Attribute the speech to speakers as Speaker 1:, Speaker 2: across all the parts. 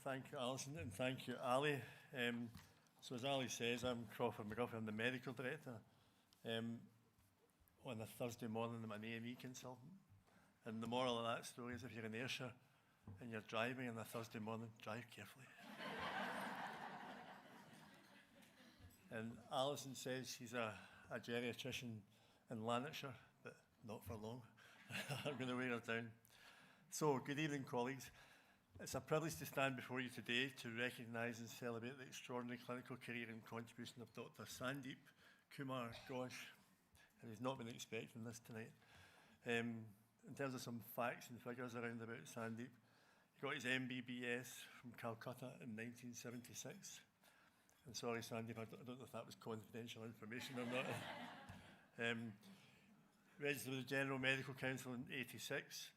Speaker 1: Thank you, Alison, and thank you, Ali. So as Ali says, I'm Crawford McGuffey, I'm the medical director. On a Thursday morning, I'm an A&E consultant. And the moral of that story is if you're in Ayrshire and you're driving on a Thursday morning, drive carefully. And Alison says she's a geriatrician in Lanarkshire, but not for long. I'm going to wear her down. So, good evening, colleagues. It's a privilege to stand before you today to recognise and celebrate the extraordinary clinical career and contribution of Dr. Sandeep Kumar Ghosh, and he's not been expecting this tonight. In terms of some facts and figures around about Sandeep, he got his MBBS from Calcutta in 1976. And sorry, Sandeep, I don't know if that was confidential information or not. Registered with the General Medical Council in 86.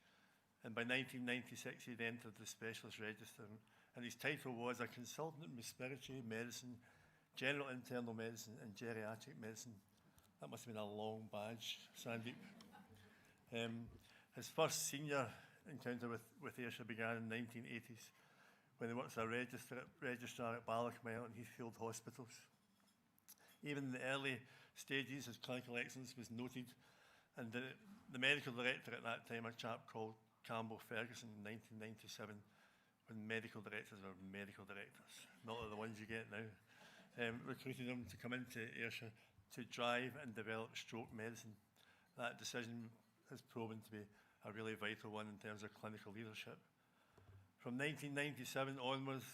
Speaker 1: And by 1996, he'd entered the specialist register. And his title was a consultant in respiratory medicine, general internal medicine, and geriatric medicine. That must have been a long badge, Sandeep. His first senior encounter with Ayrshire began in the 1980s when he worked as a registrar at Ballochmyle and Heathfield hospitals. Even in the early stages, his clinical excellence was noted, and the medical director at that time, a chap called Campbell Ferguson in 1997, when medical directors were medical directors, not like the ones you get now, recruited him to come into Ayrshire to drive and develop stroke medicine. That decision has proven to be a really vital one in terms of clinical leadership. From 1997 onwards,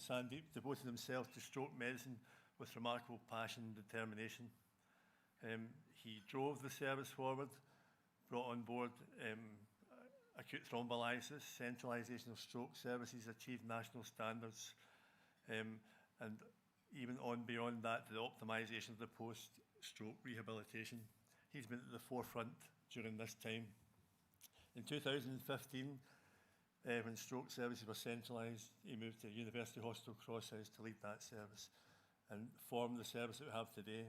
Speaker 1: Sandeep devoted himself to stroke medicine with remarkable passion and determination. He drove the service forward, brought on board acute thrombolysis, centralisation of stroke services, achieved national standards, and even on beyond that, the optimisation of the post-stroke rehabilitation. He's been at the forefront during this time. In 2015, when stroke services were centralised, he moved to University Hospital Crosshouse to lead that service and form the service that we have today.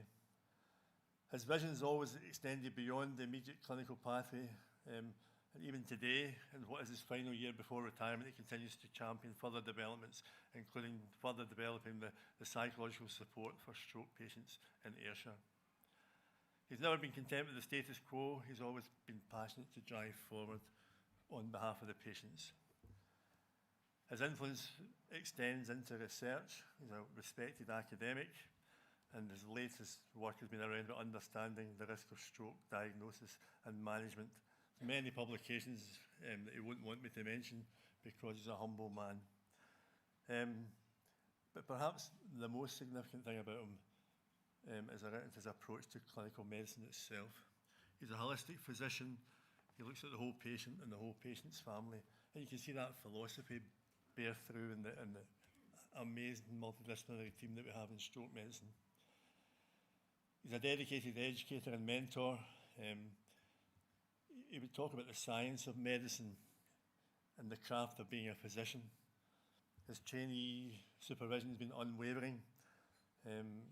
Speaker 1: His vision has always extended beyond the immediate clinical pathway, and even today, in what is his final year before retirement, he continues to champion further developments, including further developing the psychological support for stroke patients in Ayrshire. He's never been content with the status quo. He's always been passionate to drive forward on behalf of the patients. His influence extends into research. He's a respected academic, and his latest work has been around understanding the risk of stroke diagnosis and management. Many publications that he wouldn't want me to mention because he's a humble man. But perhaps the most significant thing about him is his approach to clinical medicine itself. He's a holistic physician. He looks at the whole patient and the whole patient's family. And you can see that philosophy bear through in the amazing multidisciplinary team that we have in stroke medicine. He's a dedicated educator and mentor. He would talk about the science of medicine and the craft of being a physician. His trainee supervision has been unwavering, and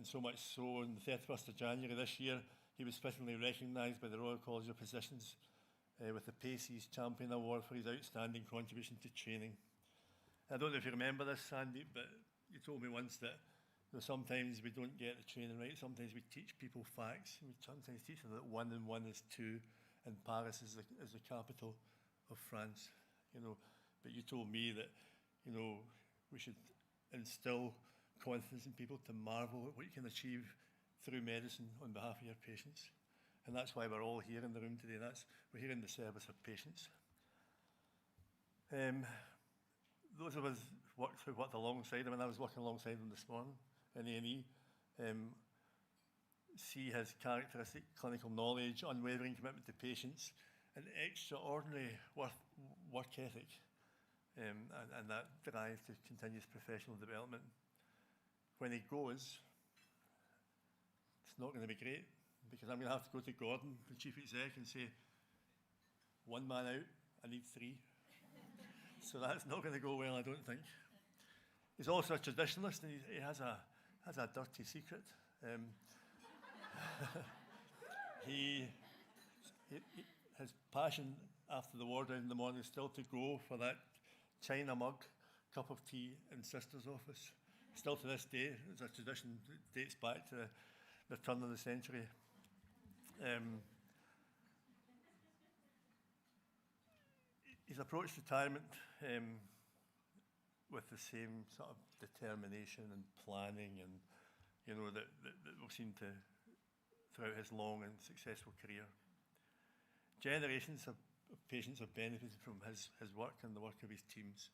Speaker 1: so much so on the 31st of January this year, he was fittingly recognised by the Royal College of Physicians with the Pacey's Champion Award for his outstanding contribution to training. I don't know if you remember this, Sandeep, but you told me once that sometimes we don't get the training right. Sometimes we teach people facts. We sometimes teach them that 1 and 1 is 2. And Paris is the capital of France, But you told me that, we should instill confidence in people to marvel at what you can achieve through medicine on behalf of your patients. And that's why we're all here in the room today. We're here in the service of patients. Those of us who worked alongside him, and I was working alongside him this morning in A&E, see his characteristic clinical knowledge, unwavering commitment to patients, and extraordinary work ethic, and that drive to continuous professional development. When he goes, it's not going to be great, because I'm going to have to go to Gordon, the chief exec, and say, 1 man out, I need 3. So that's not going to go well, I don't think. He's also a traditionalist, and he has a dirty secret. His passion after the war down in the morning is still to go for that china mug cup of tea in sister's office. Still to this day, it's a tradition that dates back to the turn of the century. He's approached retirement with the same sort of determination and planning, and that we've seen throughout his long and successful career. Generations of patients have benefited from his work and the work of his teams.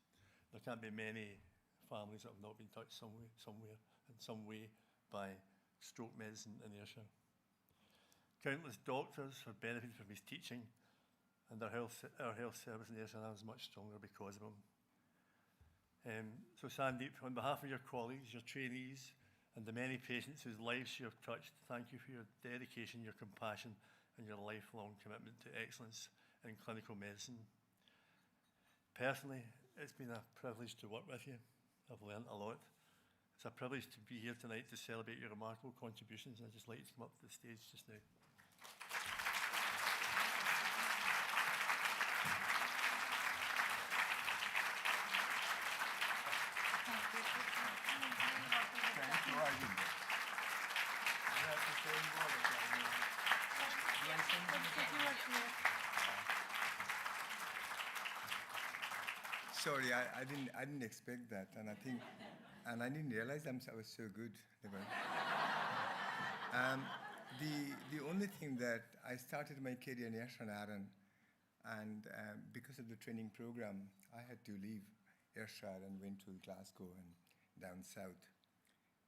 Speaker 1: There can't be many families that have not been touched in some way by stroke medicine in Ayrshire. Countless doctors have benefited from his teaching, and our health service in Ayrshire is much stronger because of him. So Sandeep, on behalf of your colleagues, your trainees, and the many patients whose lives you have touched, thank you for your dedication, your compassion, and your lifelong commitment to excellence in clinical medicine. Personally, it's been a privilege to work with you. I've learned a lot. It's a privilege to be here tonight to celebrate your remarkable contributions, and I'd just like to come up to the stage just now.
Speaker 2: Sorry, I didn't expect that, and I didn't realize I was so good. The only thing that I started my career in Ayrshire, and because of the training program, I had to leave Ayrshire and went to Glasgow and down south.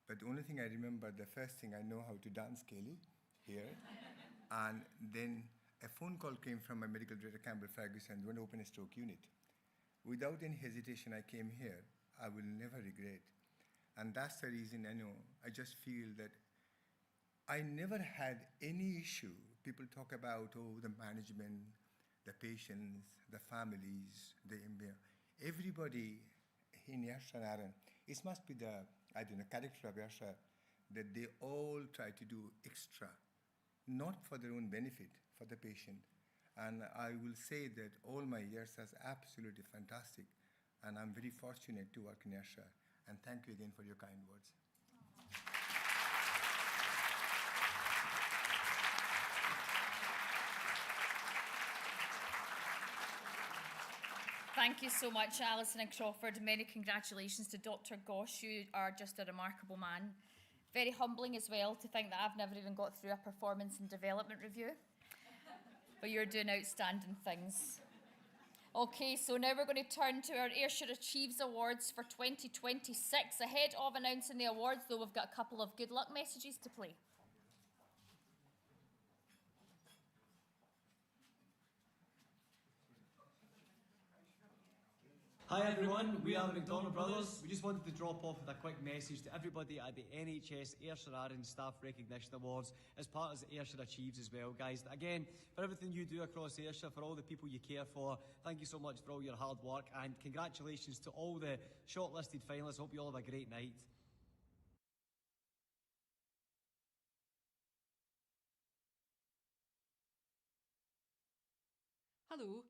Speaker 2: But the only thing I remember, the first thing I know how to dance Kelly here, and then a phone call came from my medical director, Campbell Ferguson, want to open a stroke unit. Without any hesitation, I came here. I will never regret. And that's the reason I just feel that I never had any issue. People talk about, the management, the patients, the families, everybody in Ayrshire, it must be the, character of Ayrshire, that they all try to do extra, not for their own benefit, for the patient. And I will say that all my years are absolutely fantastic, and I'm very fortunate to work in Ayrshire. And thank you again for your kind words.
Speaker 3: Thank you so much, Alison and Crawford. Many congratulations to Dr. Gosh. You are just a remarkable man. Very humbling as well to think that I've never even got through a performance and development review. But you're doing outstanding things. Okay, so now we're going to turn to our Ayrshire Achieves Awards for 2026. Ahead of announcing the awards, though, we've got a couple of good luck messages to play.
Speaker 4: Hi everyone, we are the McDonald Brothers. We just wanted to drop off with a quick message to everybody at the NHS Ayrshire Arran Staff Recognition Awards as part of Ayrshire Achieves as well, guys. Again, for everything you do across Ayrshire, for all the people you care for, thank you so much for all your hard work, and congratulations to all the shortlisted finalists. Hope you all have a great night.
Speaker 5: Hello.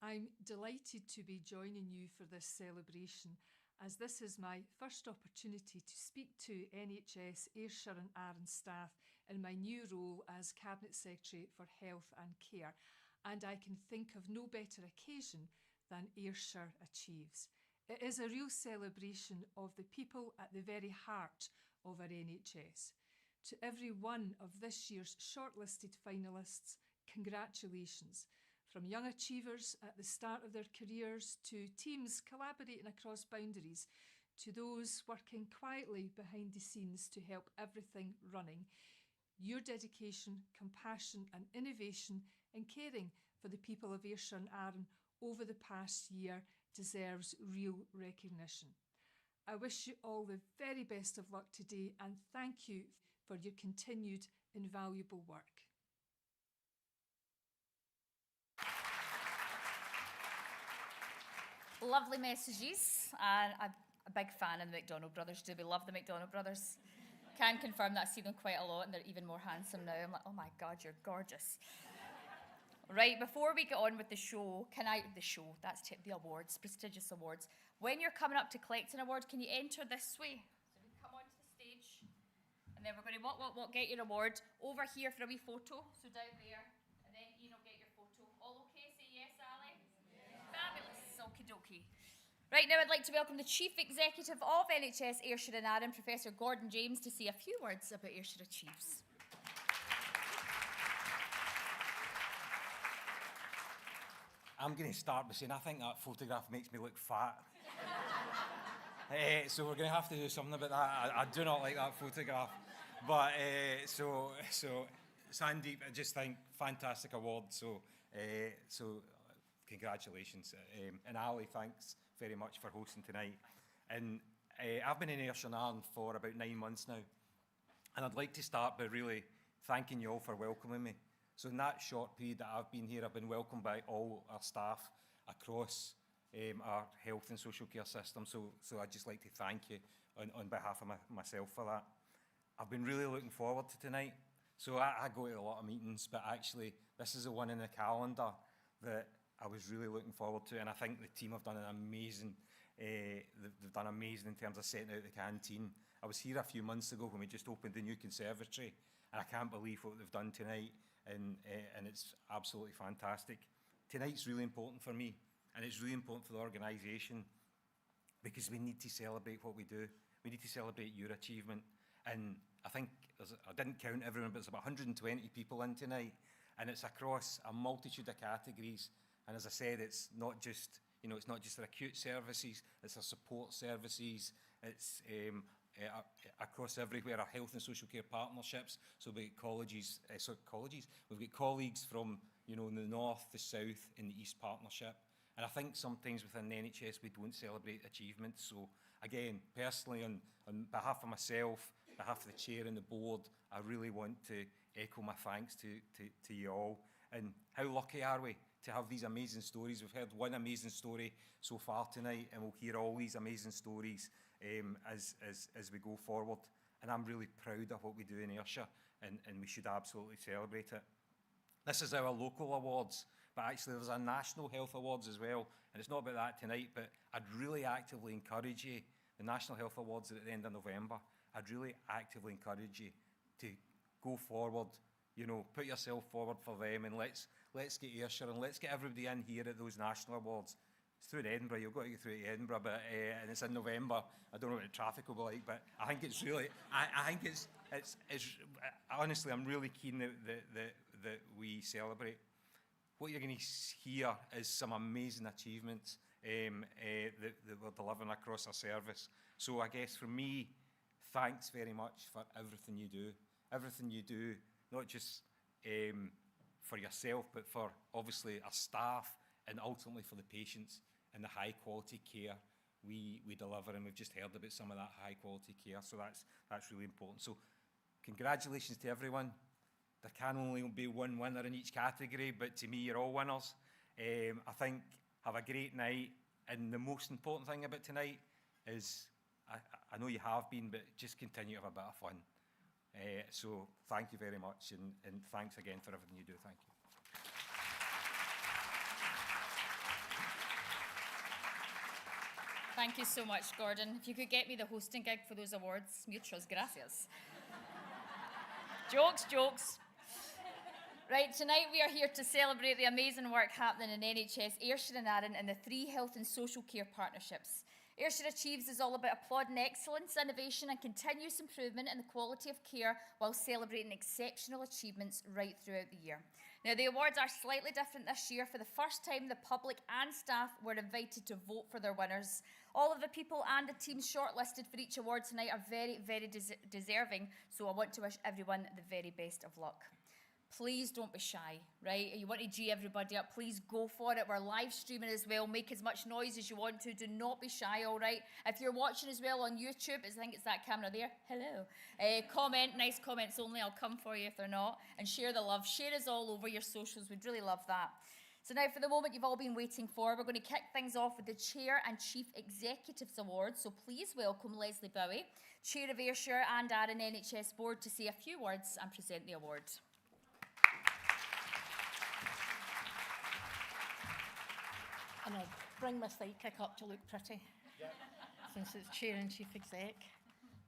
Speaker 5: I'm delighted to be joining you for this celebration, as this is my first opportunity to speak to NHS Ayrshire and Arran staff in my new role as Cabinet Secretary for Health and Care, and I can think of no better occasion than Ayrshire Achieves. It is a real celebration of the people at the very heart of our NHS. To every one of this year's shortlisted finalists, congratulations. From young achievers at the start of their careers to teams collaborating across boundaries, to those working quietly behind the scenes to help everything running, your dedication, compassion and innovation in caring for the people of Ayrshire and Arran over the past year deserves real recognition. I wish you all the very best of luck today, and thank you for your continued invaluable work.
Speaker 3: Lovely messages, and I'm a big fan of the McDonald Brothers. Do we love the McDonald Brothers? Can confirm that I see them quite a lot, and they're even more handsome now. I'm like, oh my God, you're gorgeous. Right, before we get on with the show, the awards, prestigious awards. When you're coming up to collect an award, can you enter this way? So we come onto the stage, and then we're going to walk, get your award. Over here for a wee photo, so down there, and then Ian will get your photo. All okay? Say yes, Ali? Yeah. Fabulous, okie dokie. Right, now I'd like to welcome the Chief Executive of NHS Ayrshire and Arran, Professor Gordon James, to say a few words about Ayrshire Achieves.
Speaker 6: I'm going to start by saying I think that photograph makes me look fat. So we're going to have to do something about that. I do not like that photograph. But so Sandeep, I just think fantastic award. So congratulations. And Ali, thanks very much for hosting tonight. And I've been in Ayrshire and Arran for about 9 months now. And I'd like to start by really thanking you all for welcoming me. So in that short period that I've been here, I've been welcomed by all our staff across our health and social care system. So I'd just like to thank you on behalf of myself for that. I've been really looking forward to tonight. So I go to a lot of meetings, but actually this is the one in the calendar that I was really looking forward to. And I think the team have done an amazing, they've done amazing in terms of setting out the canteen. I was here a few months ago when we just opened the new conservatory, and I can't believe what they've done tonight. And it's absolutely fantastic. Tonight's really important for me, and it's really important for the organisation, because we need to celebrate what we do. We need to celebrate your achievement. And I think, I didn't count everyone, but there's about 120 people in tonight, and it's across a multitude of categories. And as I said, it's not just, it's not just our acute services, it's our support services, it's across everywhere, our health and social care partnerships. So we've got colleges, we've got colleagues from, in the north, the south, and the east partnership. And I think sometimes within the NHS we don't celebrate achievements. So again, personally, on behalf of myself, behalf of the chair and the board, I really want to echo my thanks to you all. And how lucky are we to have these amazing stories? We've heard one amazing story so far tonight, and we'll hear all these amazing stories as we go forward. And I'm really proud of what we do in Ayrshire, and we should absolutely celebrate it. This is our local awards, but actually there's a national health awards as well, and it's not about that tonight, but I'd really actively encourage you, the National Health Awards are at the end of November, I'd really actively encourage you to go forward, put yourself forward for them, and let's get Ayrshire, and let's get everybody in here at those national awards. It's through Edinburgh, you've got to get through to Edinburgh, but and it's in November. I don't know what the traffic will be like, but I think it's really, I think it's honestly, I'm really keen that we celebrate. What you're going to hear is some amazing achievements that we're delivering across our service. So I guess for me, thanks very much for everything you do. Everything you do, not just for yourself, but for obviously our staff, and ultimately for the patients and the high quality care we deliver. And we've just heard about some of that high quality care, so that's really important. So congratulations to everyone. There can only be one winner in each category, but to me, you're all winners. I think have a great night, and the most important thing about tonight is, I know you have been, but just continue to have a bit of fun. So thank you very much, and thanks again for everything you do. Thank you.
Speaker 3: Thank you so much, Gordon. If you could get me the hosting gig for those awards, muchas gracias. Jokes. Right, tonight we are here to celebrate the amazing work happening in NHS Ayrshire and Arran and the 3 health and social care partnerships. Ayrshire Achieves is all about applauding excellence, innovation and continuous improvement in the quality of care while celebrating exceptional achievements right throughout the year. Now, the awards are slightly different this year. For the first time, the public and staff were invited to vote for their winners. All of the people and the teams shortlisted for each award tonight are very, very deserving, so I want to wish everyone the very best of luck. Please don't be shy, right? You want to G everybody up, please go for it. We're live streaming as well. Make as much noise as you want to. Do not be shy, all right? If you're watching as well on YouTube, I think it's that camera there. Hello. Comment, nice comments only. I'll come for you if they're not. And share the love. Share us all over your socials. We'd really love that. So now for the moment you've all been waiting for, we're going to kick things off with the Chair and Chief Executives Awards. So please welcome Leslie Bowie, Chair of Ayrshire and Arran NHS Board, to say a few words and present the award.
Speaker 7: and I'll bring my sidekick up to look pretty, since it's chair and chief exec.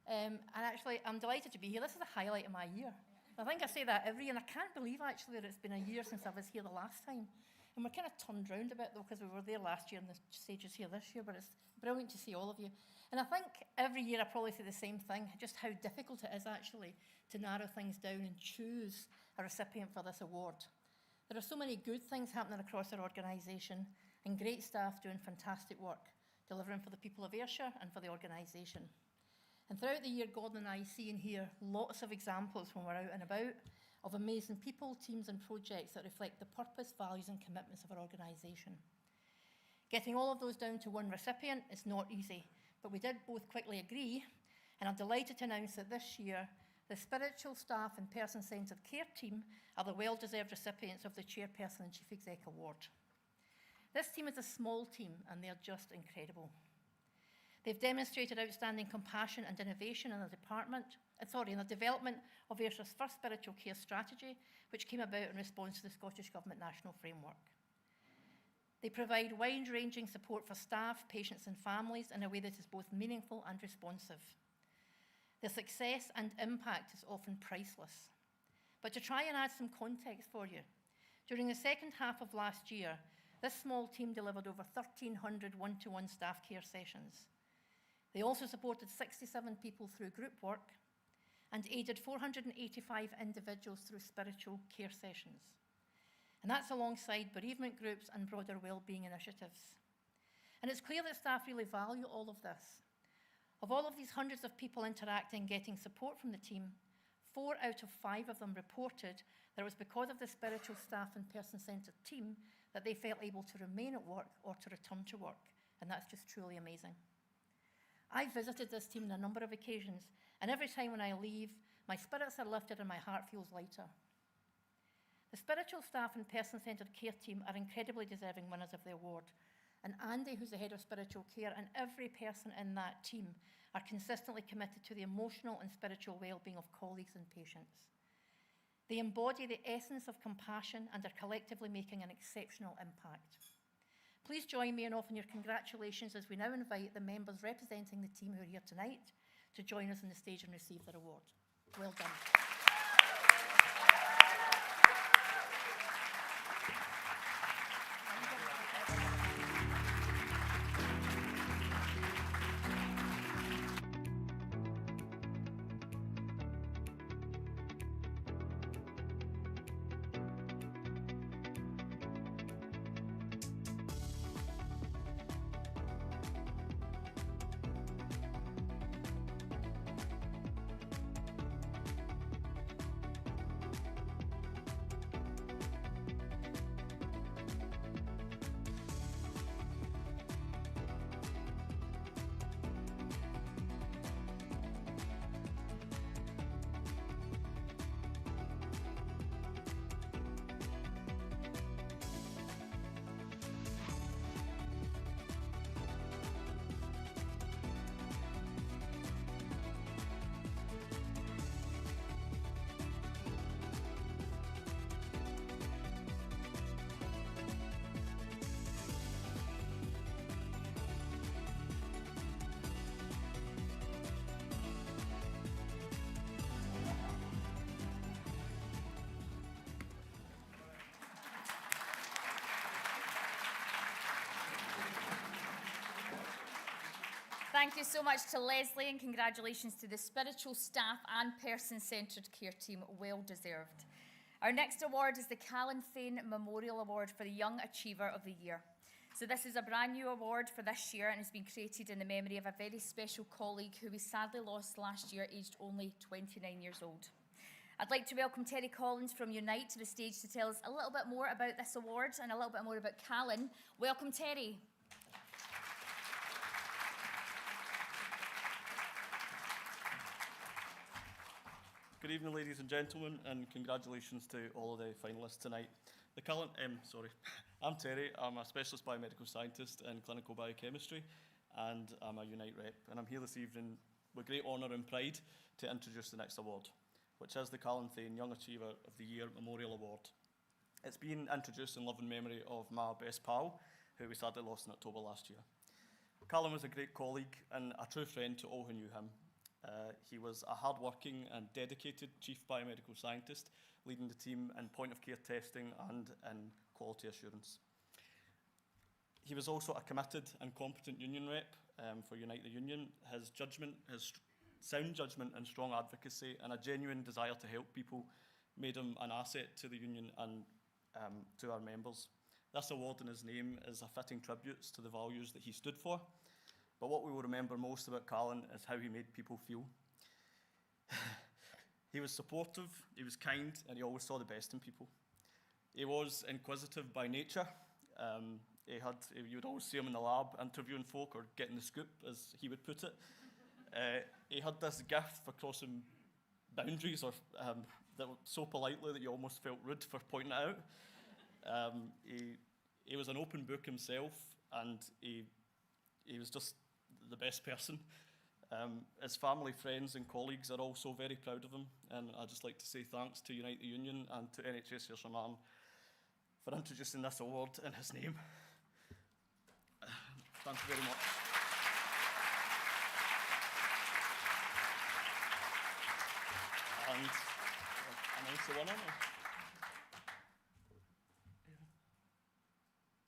Speaker 7: And actually, I'm delighted to be here. This is the highlight of my year. I think I say that every year, and I can't believe actually that it's been a year since I was here the last time. And we're kind of turned round a bit though, because we were there last year and the stage is here this year, but it's brilliant to see all of you. And I think every year I probably say the same thing, just how difficult it is actually to narrow things down and choose a recipient for this award. There are so many good things happening across our organisation and great staff doing fantastic work, delivering for the people of Ayrshire and for the organisation. And throughout the year, Gordon and I see and hear lots of examples when we're out and about of amazing people, teams and projects that reflect the purpose, values and commitments of our organisation. Getting all of those down to one recipient is not easy, but we did both quickly agree, and I'm delighted to announce that this year, the Spiritual Staff and Person-Centred Care team are the well-deserved recipients of the Chairperson and Chief Exec Award. This team is a small team and they're just incredible. They've demonstrated outstanding compassion and innovation in the development of Ayrshire's first spiritual care strategy, which came about in response to the Scottish Government National Framework. They provide wide-ranging support for staff, patients and families in a way that is both meaningful and responsive. Their success and impact is often priceless. But to try and add some context for you, during the second half of last year, this small team delivered over 1,300 one-to-one staff care sessions. They also supported 67 people through group work and aided 485 individuals through spiritual care sessions. And that's alongside bereavement groups and broader wellbeing initiatives. And it's clear that staff really value all of this. Of all of these hundreds of people interacting, getting support from the team, 4 out of 5 of them reported that it was because of the spiritual staff and person-centred team that they felt able to remain at work or to return to work. And that's just truly amazing. I've visited this team on a number of occasions, and every time when I leave, my spirits are lifted and my heart feels lighter. The spiritual staff and person-centred care team are incredibly deserving winners of the award. And Andy, who's the head of spiritual care, and every person in that team are consistently committed to the emotional and spiritual well-being of colleagues and patients. They embody the essence of compassion and are collectively making an exceptional impact. Please join me in offering your congratulations as we now invite the members representing the team who are here tonight to join us on the stage and receive their award. Well done.
Speaker 3: Thank you so much to Leslie, and congratulations to the spiritual staff and person-centred care team. Well deserved. Our next award is the Callan Thane Memorial Award for the Young Achiever of the Year. So this is a brand new award for this year and has been created in the memory of a very special colleague who we sadly lost last year, aged only 29 years old. I'd like to welcome Terry Collins from Unite to the stage to tell us a little bit more about this award and a little bit more about Callan. Welcome, Terry.
Speaker 8: Good evening, ladies and gentlemen, and congratulations to all of the finalists tonight. I'm Terry. I'm a specialist biomedical scientist in clinical biochemistry, and I'm a Unite rep. And I'm here this evening with great honour and pride to introduce the next award, which is the Callan Thane Young Achiever of the Year Memorial Award. It's been introduced in loving memory of my best pal, who we sadly lost in October last year. Callum was a great colleague and a true friend to all who knew him. He was a hard-working and dedicated Chief Biomedical Scientist, leading the team in point-of-care testing and in quality assurance. He was also a committed and competent union rep for Unite the Union. His judgment, his sound judgment and strong advocacy and a genuine desire to help people made him an asset to the union and to our members. This award in his name is a fitting tribute to the values that he stood for. But what we will remember most about Callan is how he made people feel. He was supportive, he was kind, and he always saw the best in people. He was inquisitive by nature. You would always see him in the lab interviewing folk or getting the scoop, as he would put it. He had this gift for crossing boundaries, or that so politely that you almost felt rude for pointing it out. He was an open book himself, and he was just the best person. His family, friends and colleagues are also very proud of him, and I'd just like to say thanks to Unite the Union and to NHS Ayrshire for introducing this award in his name. Thank you very much. And announce the winner.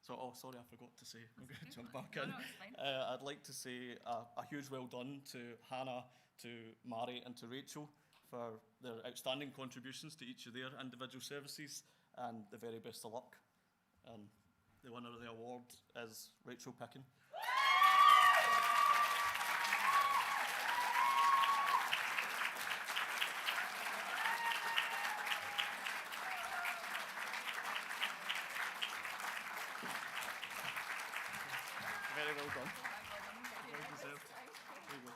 Speaker 8: So, sorry, I forgot to say. I'm going to jump back in.
Speaker 3: No, it's fine.
Speaker 8: I'd like to say a huge well done to Hannah, to Mary and to Rachel for their outstanding contributions to each of their individual services, and the very best of luck. And the winner of the award is Rachel Pickin. Very well done. Well deserved. There you go.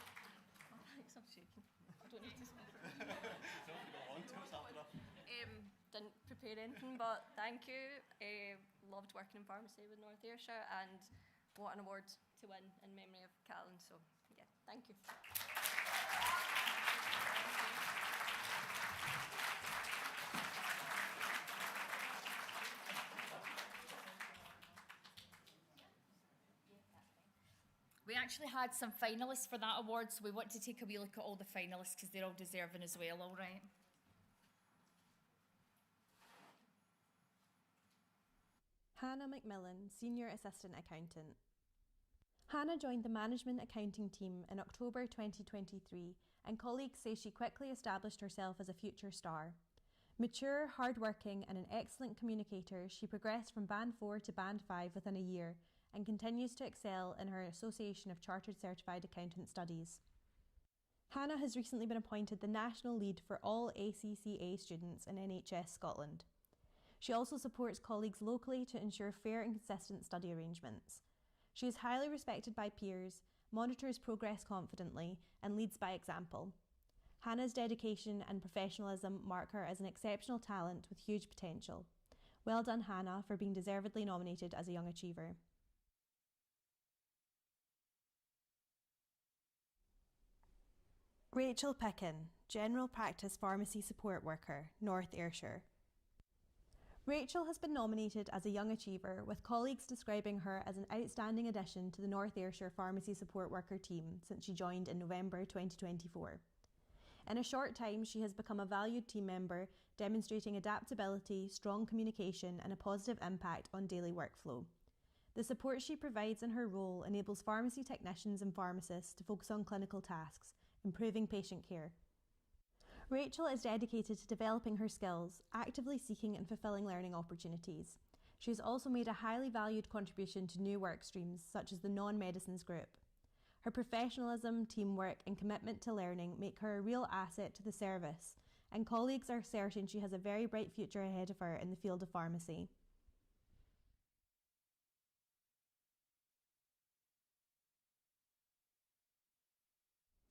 Speaker 7: Thanks, I'm shaking. I don't need to speak. Didn't prepare anything, but thank you. Loved working in pharmacy with North Ayrshire, and what an award to win in memory of Callan. So, yeah, thank you.
Speaker 3: We actually had some finalists for that award, so we want to take a wee look at all the finalists because they're all deserving as well, all right?
Speaker 9: Hannah McMillan, Senior Assistant Accountant. Hannah joined the management accounting team in October 2023, and colleagues say she quickly established herself as a future star. Mature, hard-working and an excellent communicator, she progressed from Band 4 to Band 5 within a year and continues to excel in her Association of Chartered Certified Accountant studies. Hannah has recently been appointed the national lead for all ACCA students in NHS Scotland. She also supports colleagues locally to ensure fair and consistent study arrangements. She is highly respected by peers, monitors progress confidently, and leads by example. Hannah's dedication and professionalism mark her as an exceptional talent with huge potential. Well done, Hannah, for being deservedly nominated as a Young Achiever. Rachel Pickin, General Practice Pharmacy Support Worker, North Ayrshire. Rachel has been nominated as a Young Achiever, with colleagues describing her as an outstanding addition to the North Ayrshire Pharmacy Support Worker team since she joined in November 2024. In a short time, she has become a valued team member, demonstrating adaptability, strong communication and a positive impact on daily workflow. The support she provides in her role enables pharmacy technicians and pharmacists to focus on clinical tasks, improving patient care. Rachel is dedicated to developing her skills, actively seeking and fulfilling learning opportunities. She has also made a highly valued contribution to new work streams, such as the non-medicines group. Her professionalism, teamwork and commitment to learning make her a real asset to the service, and colleagues are certain she has a very bright future ahead of her in the field of pharmacy.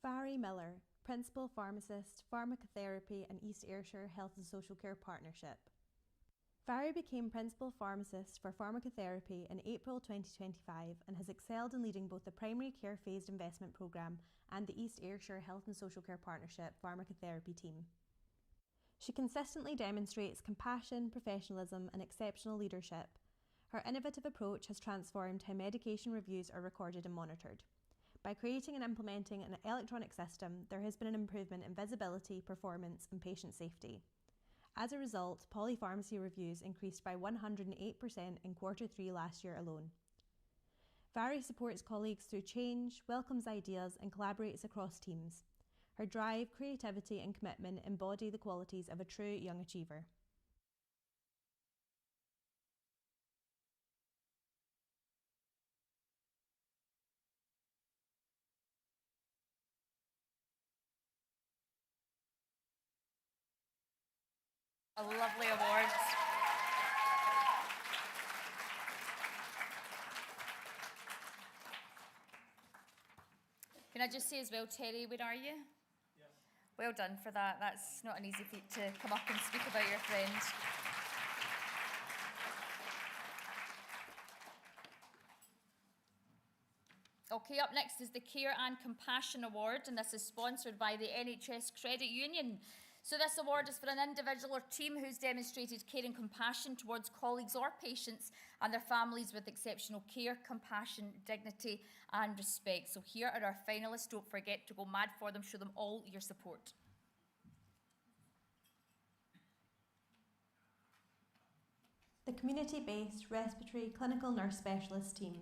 Speaker 9: Barry Miller, Principal Pharmacist, Pharmacotherapy and East Ayrshire Health and Social Care Partnership. Barry became Principal Pharmacist for Pharmacotherapy in April 2025 and has excelled in leading both the Primary Care Phased Investment Programme and the East Ayrshire Health and Social Care Partnership Pharmacotherapy team. She consistently demonstrates compassion, professionalism and exceptional leadership. Her innovative approach has transformed how medication reviews are recorded and monitored. By creating and implementing an electronic system, there has been an improvement in visibility, performance, and patient safety. As a result, polypharmacy reviews increased by 108% in Q3 last year alone. Vary supports colleagues through change, welcomes ideas, and collaborates across teams. Her drive, creativity, and commitment embody the qualities of a true young achiever.
Speaker 3: A lovely award. Can I just say as well, Terry, where are you? Yes. Well done for that. That's not an easy feat to come up and speak about your friend. Okay, up next is the Care and Compassion Award, and this is sponsored by the NHS Credit Union. So this award is for an individual or team who's demonstrated care and compassion towards colleagues or patients and their families with exceptional care, compassion, dignity and respect. So here are our finalists. Don't forget to go mad for them. Show them all your support.
Speaker 9: The Community-Based Respiratory Clinical Nurse Specialist Team.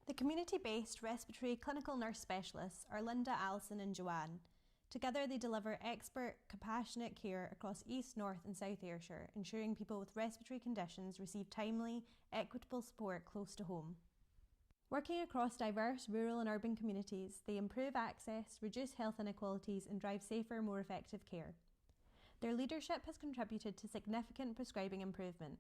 Speaker 9: The community-based respiratory clinical nurse specialists are Linda, Alison and Joanne. Together they deliver expert, compassionate care across East, North and South Ayrshire, ensuring people with respiratory conditions receive timely, equitable support close to home. Working across diverse rural and urban communities, they improve access, reduce health inequalities and drive safer, more effective care. Their leadership has contributed to significant prescribing improvement.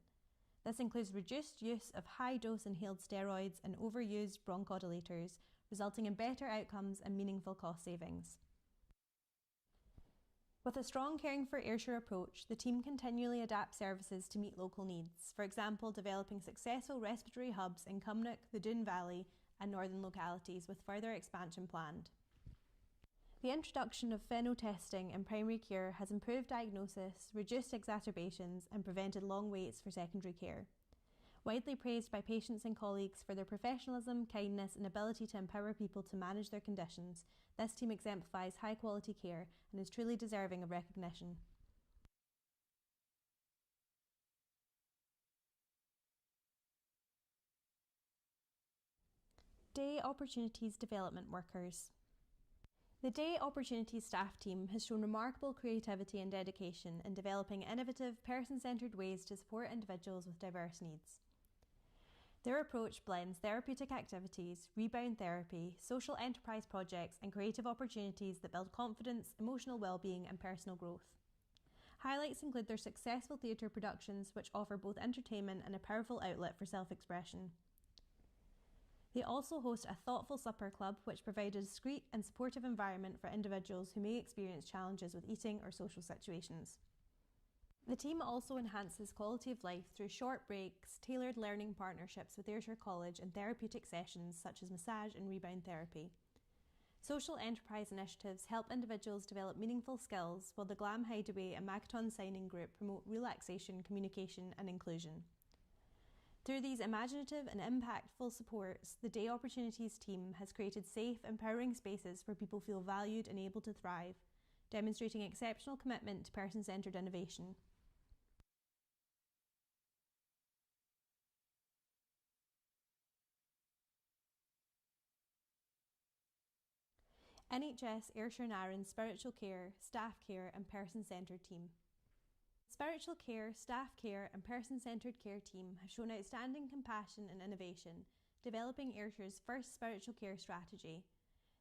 Speaker 9: This includes reduced use of high-dose inhaled steroids and overused bronchodilators, resulting in better outcomes and meaningful cost savings. With a strong Caring for Ayrshire approach, the team continually adapts services to meet local needs, for example developing successful respiratory hubs in Cumnock, the Doon Valley and northern localities with further expansion planned. The introduction of pheno testing in primary care has improved diagnosis, reduced exacerbations and prevented long waits for secondary care. Widely praised by patients and colleagues for their professionalism, kindness and ability to empower people to manage their conditions, this team exemplifies high quality care and is truly deserving of recognition. Day Opportunities Development Workers. The Day Opportunities staff team has shown remarkable creativity and dedication in developing innovative, person-centred ways to support individuals with diverse needs. Their approach blends therapeutic activities, rebound therapy, social enterprise projects and creative opportunities that build confidence, emotional well-being and personal growth. Highlights include their successful theatre productions which offer both entertainment and a powerful outlet for self-expression. They also host a thoughtful supper club which provides a discreet and supportive environment for individuals who may experience challenges with eating or social situations. The team also enhances quality of life through short breaks, tailored learning partnerships with Ayrshire College and therapeutic sessions such as massage and rebound therapy. Social enterprise initiatives help individuals develop meaningful skills, while the Glam Hideaway and Magaton Signing Group promote relaxation, communication and inclusion. Through these imaginative and impactful supports, the Day Opportunities team has created safe, empowering spaces where people feel valued and able to thrive, demonstrating exceptional commitment to person-centred innovation. NHS Ayrshire and Arran Spiritual Care, Staff Care and Person-Centred Team. Spiritual Care, Staff Care and Person-Centred Care team have shown outstanding compassion and innovation, developing Ayrshire's first spiritual care strategy.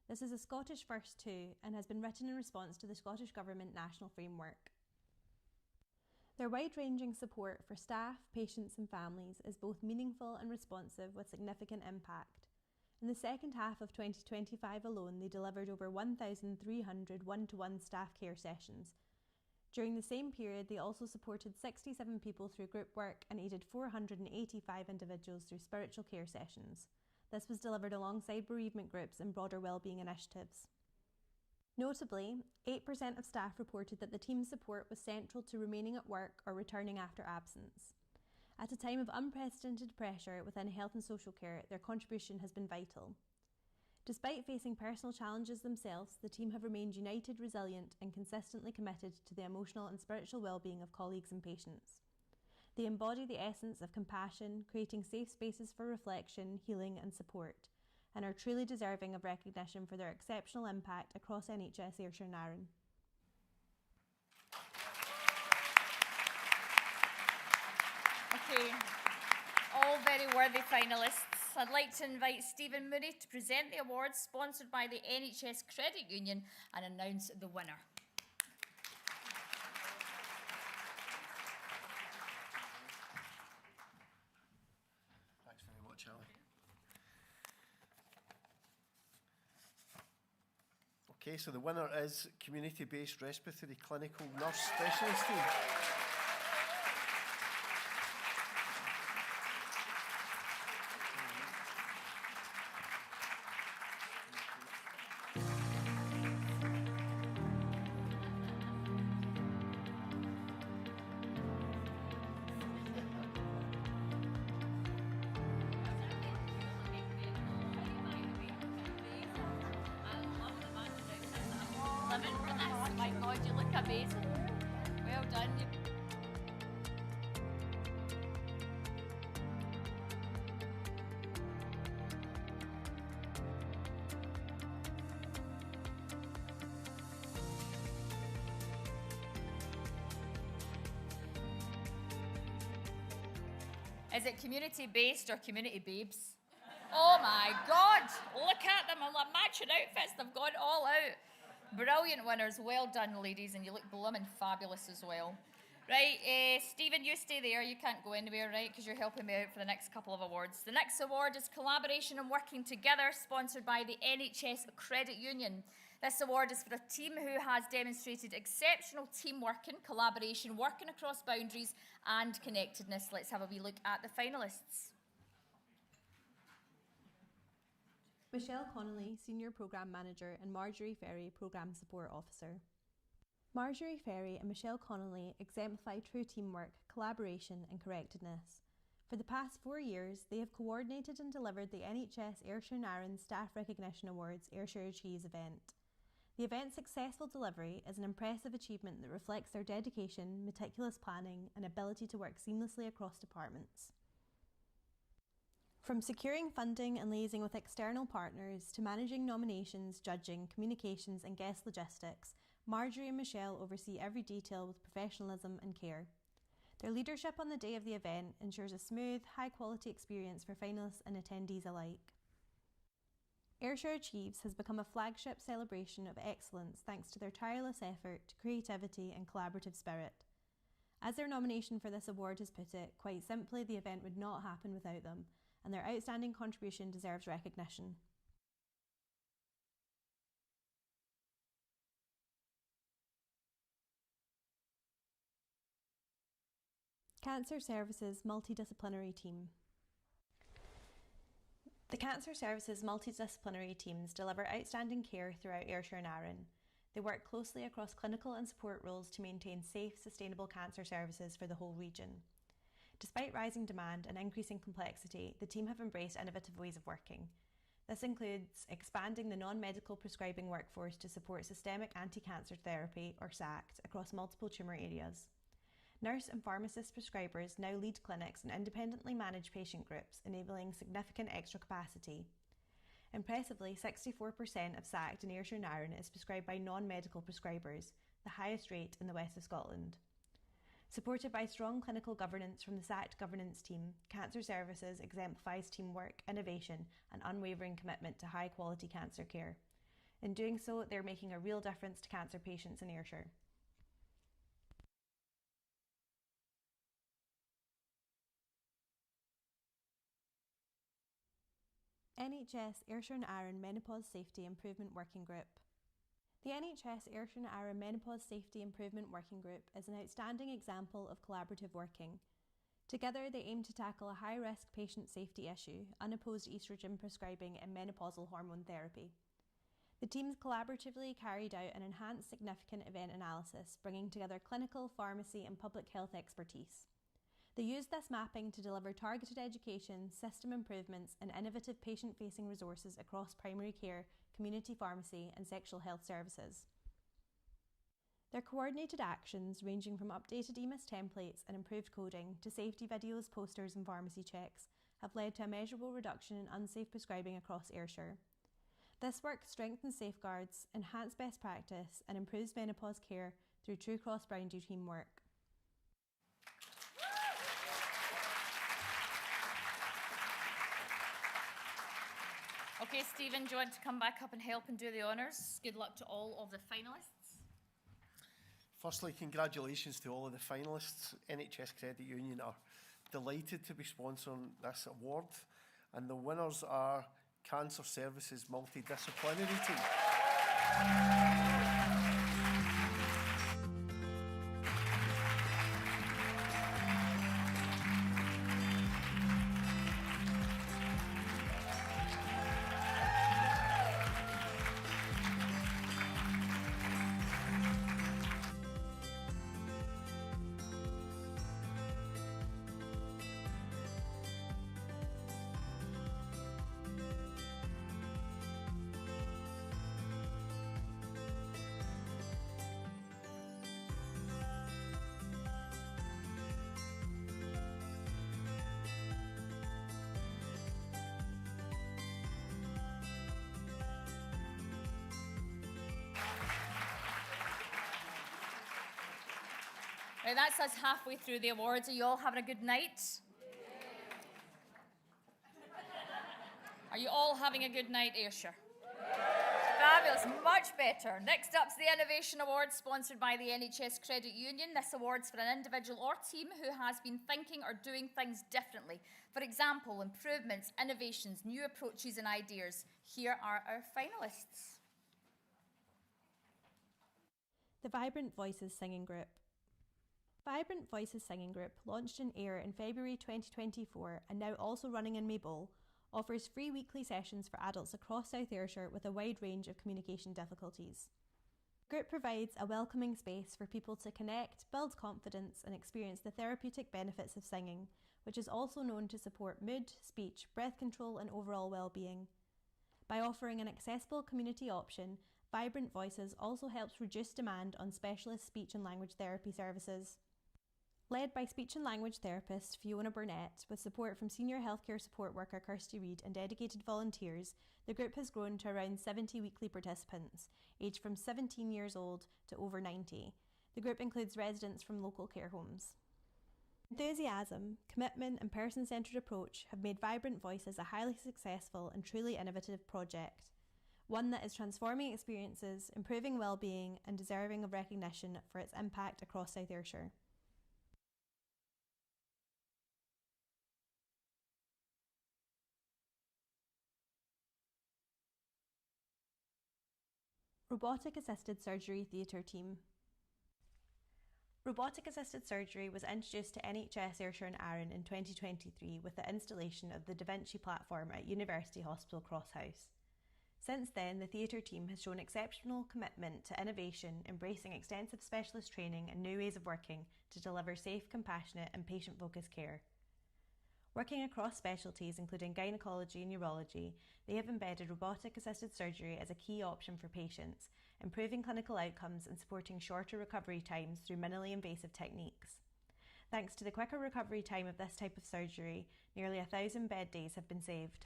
Speaker 9: This is a Scottish first too and has been written in response to the Scottish Government National Framework. Their wide-ranging support for staff, patients and families is both meaningful and responsive with significant impact. In the second half of 2025 alone, they delivered over 1,300 one-to-one staff care sessions. During the same period, they also supported 67 people through group work and aided 485 individuals through spiritual care sessions. This was delivered alongside bereavement groups and broader wellbeing initiatives. Notably, 8% of staff reported that the team's support was central to remaining at work or returning after absence. At a time of unprecedented pressure within health and social care, their contribution has been vital. Despite facing personal challenges themselves, the team have remained united, resilient, and consistently committed to the emotional and spiritual well-being of colleagues and patients. They embody the essence of compassion, creating safe spaces for reflection, healing, and support, and are truly deserving of recognition for their exceptional impact across NHS Ayrshire and Arran.
Speaker 3: Okay, all very worthy finalists. I'd like to invite Stephen Mooney to present the awards sponsored by the NHS Credit Union and announce the winner.
Speaker 10: Thanks very much, Ali. Okay, so the winner is Community-Based Respiratory Clinical Nurse Specialist Team.
Speaker 3: Living for this. Oh my God, you look amazing. Well done. Is it community-based or community babes? Oh my God, look at them, I'm like matching outfits, they've gone all out. Brilliant winners, well done ladies, and you look blooming fabulous as well. Right, Stephen, you stay there, you can't go anywhere, right, because you're helping me out for the next couple of awards. The next award is Collaboration and Working Together, sponsored by the NHS Credit Union. This award is for a team who has demonstrated exceptional teamwork and collaboration, working across boundaries and connectedness. Let's have a wee look at the finalists.
Speaker 9: Michelle Connolly, Senior Programme Manager, and Marjorie Ferry, Programme Support Officer. Marjorie Ferry and Michelle Connolly exemplify true teamwork, collaboration and correctedness. For the past 4 years, they have coordinated and delivered the NHS Ayrshire and Arran Staff Recognition Awards Ayrshire Achieves event. The event's successful delivery is an impressive achievement that reflects their dedication, meticulous planning and ability to work seamlessly across departments. From securing funding and liaising with external partners to managing nominations, judging, communications and guest logistics, Marjorie and Michelle oversee every detail with professionalism and care. Their leadership on the day of the event ensures a smooth, high-quality experience for finalists and attendees alike. Ayrshire Achieves has become a flagship celebration of excellence thanks to their tireless effort, creativity and collaborative spirit. As their nomination for this award has put it, quite simply, the event would not happen without them, and their outstanding contribution deserves recognition. Cancer Services Multidisciplinary Team. The Cancer Services multidisciplinary teams deliver outstanding care throughout Ayrshire and Arran. They work closely across clinical and support roles to maintain safe, sustainable cancer services for the whole region. Despite rising demand and increasing complexity, the team have embraced innovative ways of working. This includes expanding the non-medical prescribing workforce to support systemic anti-cancer therapy, or SACT, across multiple tumour areas. Nurse and pharmacist prescribers now lead clinics and independently manage patient groups, enabling significant extra capacity. Impressively, 64% of SACT in Ayrshire and Arran is prescribed by non-medical prescribers, the highest rate in the west of Scotland. Supported by strong clinical governance from the SACT governance team, Cancer Services exemplifies teamwork, innovation and unwavering commitment to high-quality cancer care. In doing so, they're making a real difference to cancer patients in Ayrshire. NHS Ayrshire and Arran Menopause Safety Improvement Working Group. The NHS Ayrshire and Arran Menopause Safety Improvement Working Group is an outstanding example of collaborative working. Together, they aim to tackle a high-risk patient safety issue, unopposed oestrogen prescribing and menopausal hormone therapy. The teams collaboratively carried out an enhanced significant event analysis, bringing together clinical, pharmacy and public health expertise. They used this mapping to deliver targeted education, system improvements and innovative patient-facing resources across primary care, community pharmacy and sexual health services. Their coordinated actions, ranging from updated EMIS templates and improved coding to safety videos, posters and pharmacy checks, have led to a measurable reduction in unsafe prescribing across Ayrshire. This work strengthens safeguards, enhances best practice and improves menopause care through true cross-boundary teamwork.
Speaker 3: Okay, Stephen, do you want to come back up and help and do the honours? Good luck to all of the finalists.
Speaker 10: Firstly, congratulations to all of the finalists. NHS Credit Union are delighted to be sponsoring this award, and the winners are Cancer Services Multidisciplinary Team.
Speaker 3: Right, that's us halfway through the awards. Are you all having a good night? Are you all having a good night, Ayrshire? Fabulous, much better. Next up's the Innovation Award, sponsored by the NHS Credit Union. This award's for an individual or team who has been thinking or doing things differently. For example, improvements, innovations, new approaches and ideas. Here are our finalists.
Speaker 9: The Vibrant Voices Singing Group. Vibrant Voices Singing Group, launched in Ayr in February 2024 and now also running in Maybole, offers free weekly sessions for adults across South Ayrshire with a wide range of communication difficulties. The group provides a welcoming space for people to connect, build confidence and experience the therapeutic benefits of singing, which is also known to support mood, speech, breath control and overall well-being. By offering an accessible community option, Vibrant Voices also helps reduce demand on specialist speech and language therapy services. Led by speech and language therapist Fiona Burnett, with support from senior healthcare support worker Kirsty Reid and dedicated volunteers, the group has grown to around 70 weekly participants, aged from 17 years old to over 90. The group includes residents from local care homes. Enthusiasm, commitment and person-centred approach have made Vibrant Voices a highly successful and truly innovative project, one that is transforming experiences, improving well-being and deserving of recognition for its impact across South Ayrshire. Robotic Assisted Surgery Theatre Team. Robotic assisted surgery was introduced to NHS Ayrshire and Arran in 2023 with the installation of the Da Vinci platform at University Hospital Crosshouse. Since then, the theatre team has shown exceptional commitment to innovation, embracing extensive specialist training and new ways of working to deliver safe, compassionate and patient-focused care. Working across specialties including gynaecology and urology, they have embedded robotic-assisted surgery as a key option for patients, improving clinical outcomes and supporting shorter recovery times through minimally invasive techniques. Thanks to the quicker recovery time of this type of surgery, nearly 1,000 bed days have been saved.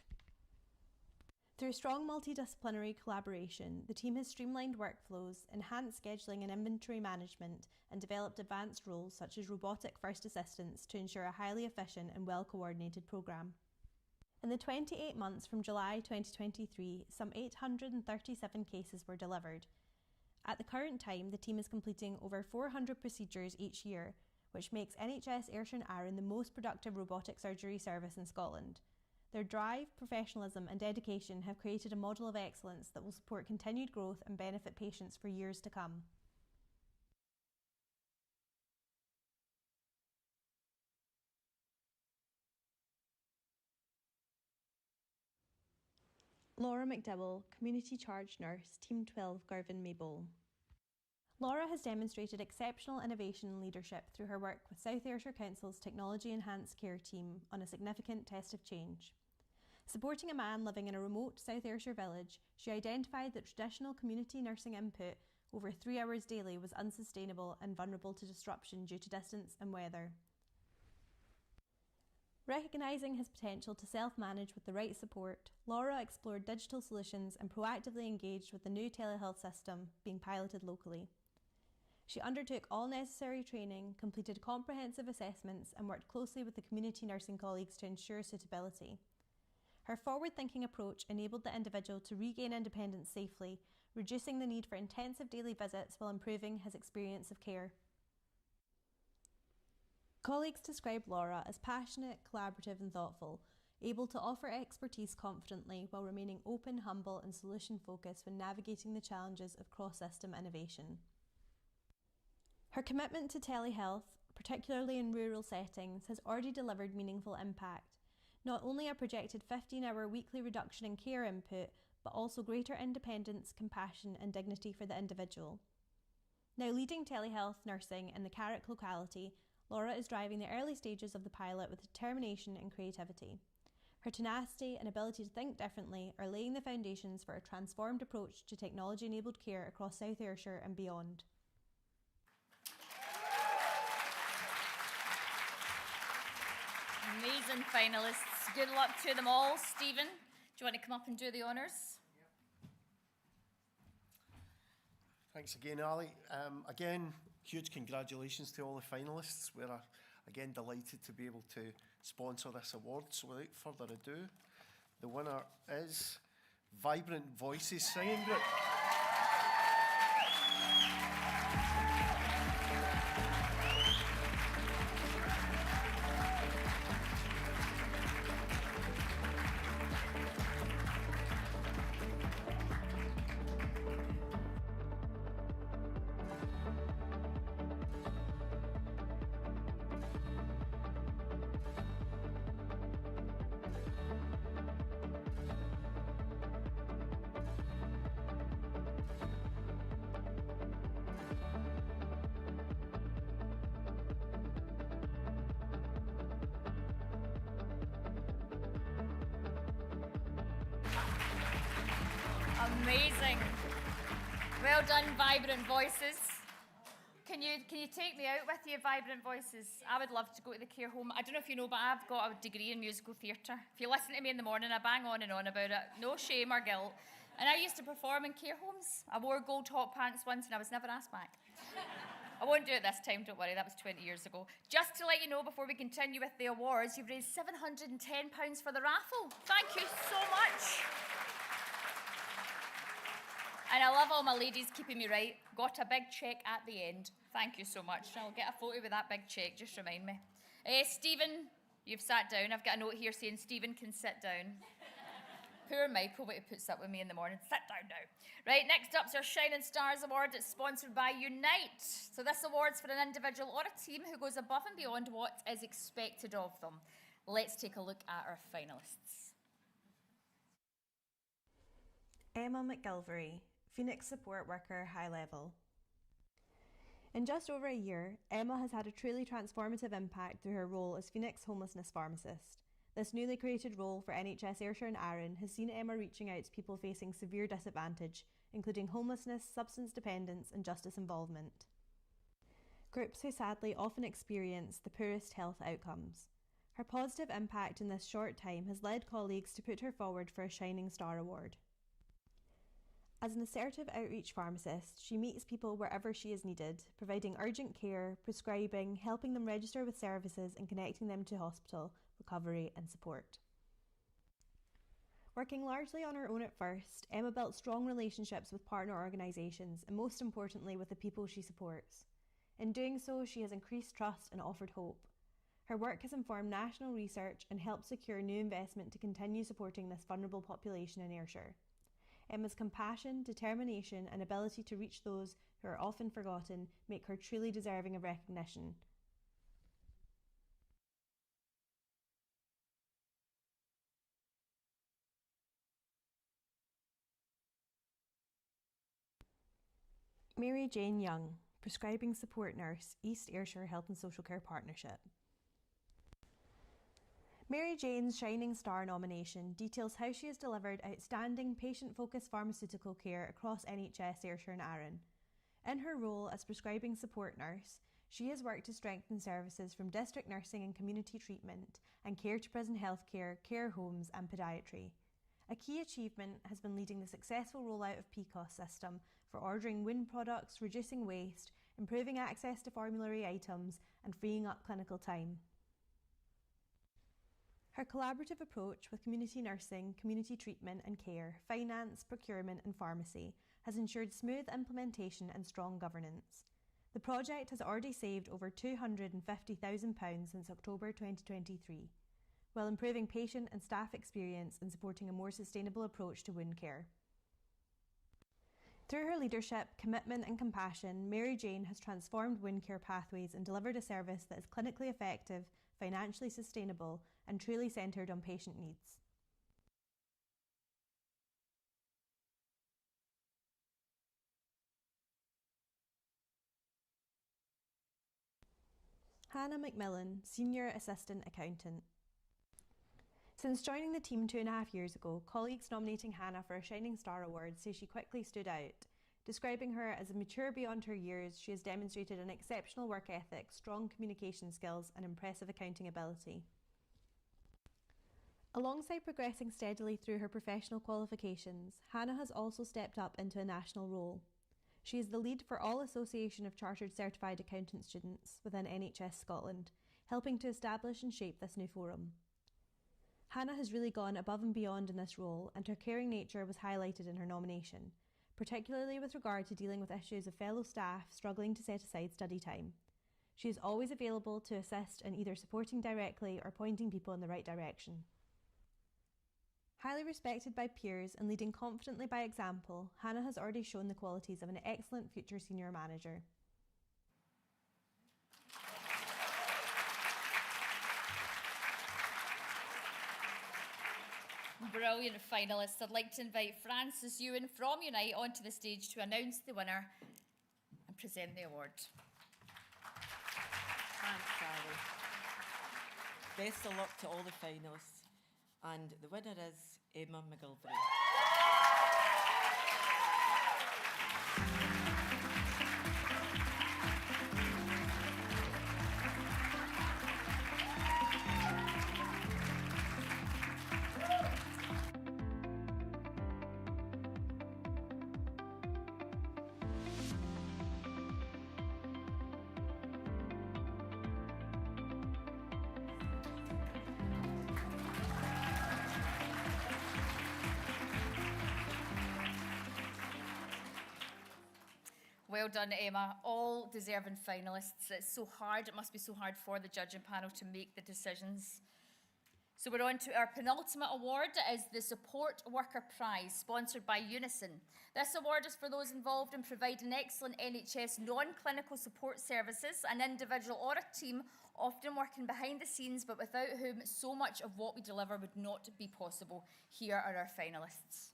Speaker 9: Through strong multidisciplinary collaboration, the team has streamlined workflows, enhanced scheduling and inventory management, and developed advanced roles such as robotic first assistance to ensure a highly efficient and well-coordinated programme. In the 28 months from July 2023, some 837 cases were delivered. At the current time, the team is completing over 400 procedures each year, which makes NHS Ayrshire and Arran the most productive robotic surgery service in Scotland. Their drive, professionalism and dedication have created a model of excellence that will support continued growth and benefit patients for years to come. Laura McDowell, Community Charge Nurse, Team 12, Girvan Maybole. Laura has demonstrated exceptional innovation and leadership through her work with South Ayrshire Council's Technology Enhanced Care team on a significant test of change. Supporting a man living in a remote South Ayrshire village, she identified that traditional community nursing input over 3 hours daily was unsustainable and vulnerable to disruption due to distance and weather. Recognising his potential to self-manage with the right support, Laura explored digital solutions and proactively engaged with the new telehealth system being piloted locally. She undertook all necessary training, completed comprehensive assessments and worked closely with the community nursing colleagues to ensure suitability. Her forward-thinking approach enabled the individual to regain independence safely, reducing the need for intensive daily visits while improving his experience of care. Colleagues described Laura as passionate, collaborative and thoughtful, able to offer expertise confidently while remaining open, humble and solution-focused when navigating the challenges of cross-system innovation. Her commitment to telehealth, particularly in rural settings, has already delivered meaningful impact. Not only a projected 15-hour weekly reduction in care input, but also greater independence, compassion and dignity for the individual. Now leading telehealth nursing in the Carrick locality, Laura is driving the early stages of the pilot with determination and creativity. Her tenacity and ability to think differently are laying the foundations for a transformed approach to technology-enabled care across South Ayrshire and beyond.
Speaker 3: Amazing finalists. Good luck to them all. Stephen, do you want to come up and do the honours?
Speaker 10: Thanks again, Ali. Again, huge congratulations to all the finalists. We're again delighted to be able to sponsor this award. So without further ado, the winner is Vibrant Voices Singing Group.
Speaker 3: Amazing. Well done, Vibrant Voices. Can you take me out with you, Vibrant Voices? I would love to go to the care home. I don't know if you know, but I've got a degree in musical theatre. If you listen to me in the morning, I bang on and on about it. No shame or guilt. And I used to perform in care homes. I wore gold top pants once and I was never asked back. I won't do it this time, don't worry, that was 20 years ago. Just to let you know, before we continue with the awards, you've raised £710 for the raffle. Thank you so much. And I love all my ladies keeping me right. Got a big cheque at the end. Thank you so much. I'll get a photo with that big cheque, just remind me. Stephen, you've sat down. I've got a note here saying Stephen can sit down. Poor Michael, but he puts up with me in the morning. Sit down now. Right, next up's our Shining Stars Award. It's sponsored by Unite. So this award's for an individual or a team who goes above and beyond what is expected of them. Let's take a look at our finalists.
Speaker 9: Emma McGilvery, Phoenix Support Worker, High Level. In just over a year, Emma has had a truly transformative impact through her role as Phoenix Homelessness Pharmacist. This newly created role for NHS Ayrshire and Arran has seen Emma reaching out to people facing severe disadvantage, including homelessness, substance dependence and justice involvement. Groups who sadly often experience the poorest health outcomes. Her positive impact in this short time has led colleagues to put her forward for a Shining Star Award. As an assertive outreach pharmacist, she meets people wherever she is needed, providing urgent care, prescribing, helping them register with services and connecting them to hospital, recovery and support. Working largely on her own at first, Emma built strong relationships with partner organisations and most importantly with the people she supports. In doing so, she has increased trust and offered hope. Her work has informed national research and helped secure new investment to continue supporting this vulnerable population in Ayrshire. Emma's compassion, determination and ability to reach those who are often forgotten make her truly deserving of recognition. Mary Jane Young, Prescribing Support Nurse, East Ayrshire Health and Social Care Partnership. Mary Jane's Shining Star nomination details how she has delivered outstanding patient-focused pharmaceutical care across NHS Ayrshire and Arran. In her role as prescribing support nurse, she has worked to strengthen services from district nursing and community treatment and care to prison healthcare, care homes and podiatry. A key achievement has been leading the successful rollout of PCOS system for ordering wound products, reducing waste, improving access to formulary items and freeing up clinical time. Her collaborative approach with community nursing, community treatment and care, finance, procurement and pharmacy has ensured smooth implementation and strong governance. The project has already saved over £250,000 since October 2023, while improving patient and staff experience and supporting a more sustainable approach to wound care. Through her leadership, commitment and compassion, Mary Jane has transformed wound care pathways and delivered a service that is clinically effective, financially sustainable and truly centred on patient needs. Hannah McMillan, Senior Assistant Accountant. Since joining the team 2.5 years ago, colleagues nominating Hannah for a Shining Star Award say she quickly stood out. Describing her as mature beyond her years, she has demonstrated an exceptional work ethic, strong communication skills and impressive accounting ability. Alongside progressing steadily through her professional qualifications, Hannah has also stepped up into a national role. She is the lead for all Association of Chartered Certified Accountant students within NHS Scotland, helping to establish and shape this new forum. Hannah has really gone above and beyond in this role, and her caring nature was highlighted in her nomination, particularly with regard to dealing with issues of fellow staff struggling to set aside study time. She is always available to assist in either supporting directly or pointing people in the right direction. Highly respected by peers and leading confidently by example, Hannah has already shown the qualities of an excellent future senior manager.
Speaker 3: Brilliant finalists. I'd like to invite Francis Ewan from Unite onto the stage to announce the winner and present the award.
Speaker 11: Thanks, Sally. Best of luck to all the finalists. And the winner is Emma McGilvray.
Speaker 3: Well done, Emma. All deserving finalists. It's so hard. It must be so hard for the judging panel to make the decisions. So we're on to our penultimate award. It is the Support Worker Prize, sponsored by Unison. This award is for those involved in providing excellent NHS non-clinical support services, an individual or a team, often working behind the scenes, but without whom so much of what we deliver would not be possible. Here are our finalists.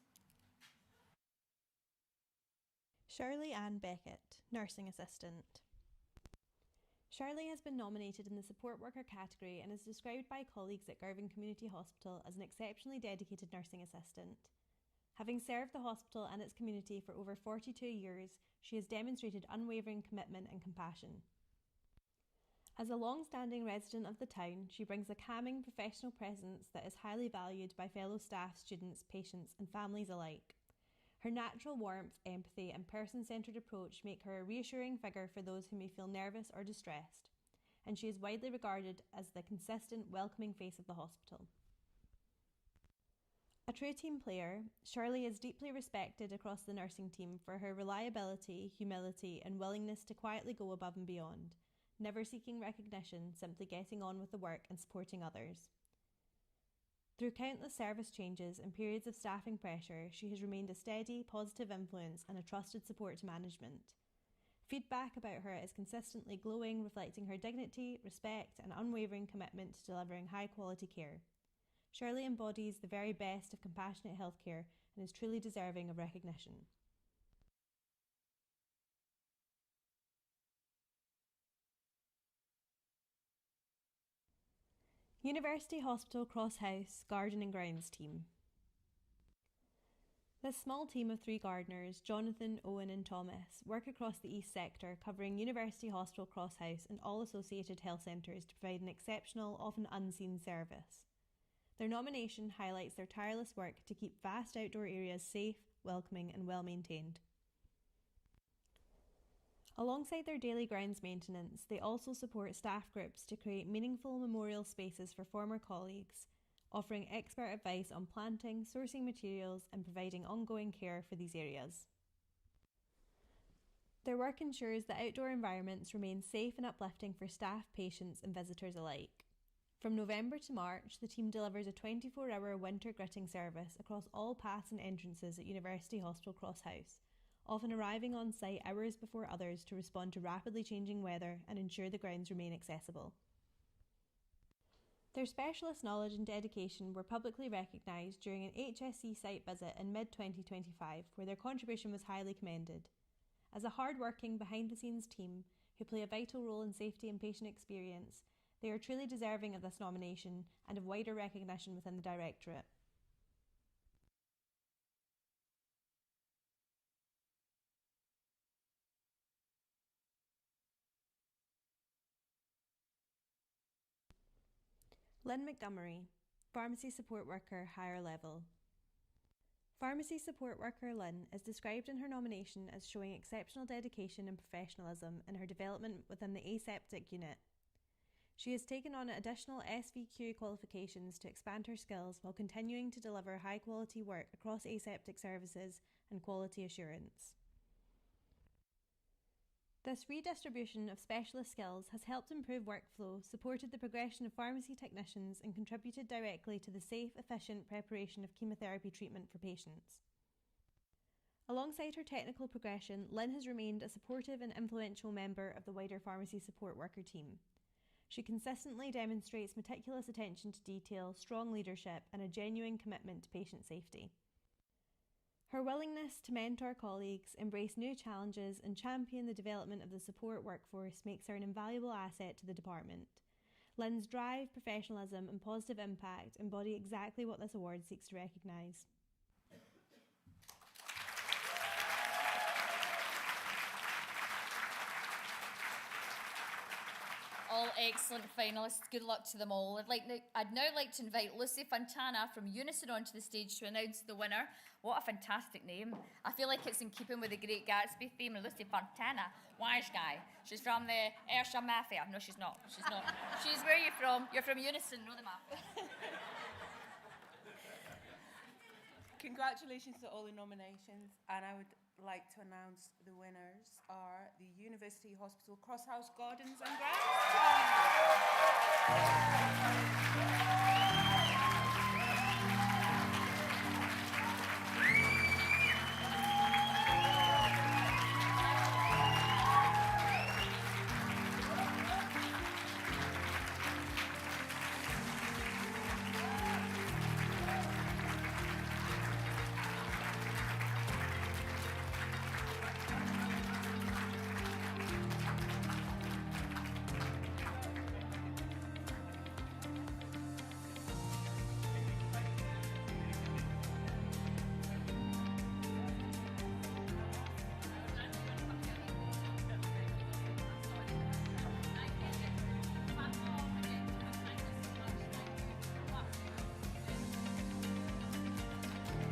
Speaker 9: Shirley Ann Beckett, Nursing Assistant. Shirley has been nominated in the support worker category and is described by colleagues at Girvan Community Hospital as an exceptionally dedicated nursing assistant. Having served the hospital and its community for over 42 years, she has demonstrated unwavering commitment and compassion. As a long-standing resident of the town, she brings a calming professional presence that is highly valued by fellow staff, students, patients and families alike. Her natural warmth, empathy and person-centred approach make her a reassuring figure for those who may feel nervous or distressed, and she is widely regarded as the consistent, welcoming face of the hospital. A true team player, Shirley is deeply respected across the nursing team for her reliability, humility and willingness to quietly go above and beyond, never seeking recognition, simply getting on with the work and supporting others. Through countless service changes and periods of staffing pressure, she has remained a steady, positive influence and a trusted support to management. Feedback about her is consistently glowing, reflecting her dignity, respect and unwavering commitment to delivering high-quality care. Shirley embodies the very best of compassionate healthcare and is truly deserving of recognition. University Hospital Cross House Garden and Grounds team. This small team of 3 gardeners, Jonathan, Owen and Thomas, work across the East Sector covering University Hospital Cross House and all associated health centres to provide an exceptional, often unseen service. Their nomination highlights their tireless work to keep vast outdoor areas safe, welcoming and well maintained. Alongside their daily grounds maintenance, they also support staff groups to create meaningful memorial spaces for former colleagues, offering expert advice on planting, sourcing materials and providing ongoing care for these areas. Their work ensures that outdoor environments remain safe and uplifting for staff, patients and visitors alike. From November to March, the team delivers a 24-hour winter gritting service across all paths and entrances at University Hospital Cross House, often arriving on site hours before others to respond to rapidly changing weather and ensure the grounds remain accessible. Their specialist knowledge and dedication were publicly recognised during an HSC site visit in mid-2025, where their contribution was highly commended. As a hard-working, behind-the-scenes team who play a vital role in safety and patient experience, they are truly deserving of this nomination and of wider recognition within the Directorate. Lynn Montgomery, Pharmacy Support Worker, Higher Level. Pharmacy Support Worker Lynn is described in her nomination as showing exceptional dedication and professionalism in her development within the aseptic unit. She has taken on additional SVQ qualifications to expand her skills while continuing to deliver high-quality work across aseptic services and quality assurance. This redistribution of specialist skills has helped improve workflow, supported the progression of pharmacy technicians and contributed directly to the safe, efficient preparation of chemotherapy treatment for patients. Alongside her technical progression, Lynn has remained a supportive and influential member of the wider pharmacy support worker team. She consistently demonstrates meticulous attention to detail, strong leadership and a genuine commitment to patient safety. Her willingness to mentor colleagues, embrace new challenges and champion the development of the support workforce makes her an invaluable asset to the department. Lynn's drive, professionalism and positive impact embody exactly what this award seeks to recognise.
Speaker 3: All excellent finalists. Good luck to them all. I'd now like to invite Lucy Fontana from Unison onto the stage to announce the winner. What a fantastic name. I feel like it's in keeping with the Great Gatsby theme. Lucy Fontana, wise guy. She's from the Ayrshire Mafia. No, she's not. She's not. She's where are you from? You're from Unison, know the Mafia.
Speaker 12: Congratulations to all the nominations, and I would like to announce the winners are the University Hospital Cross House Gardens and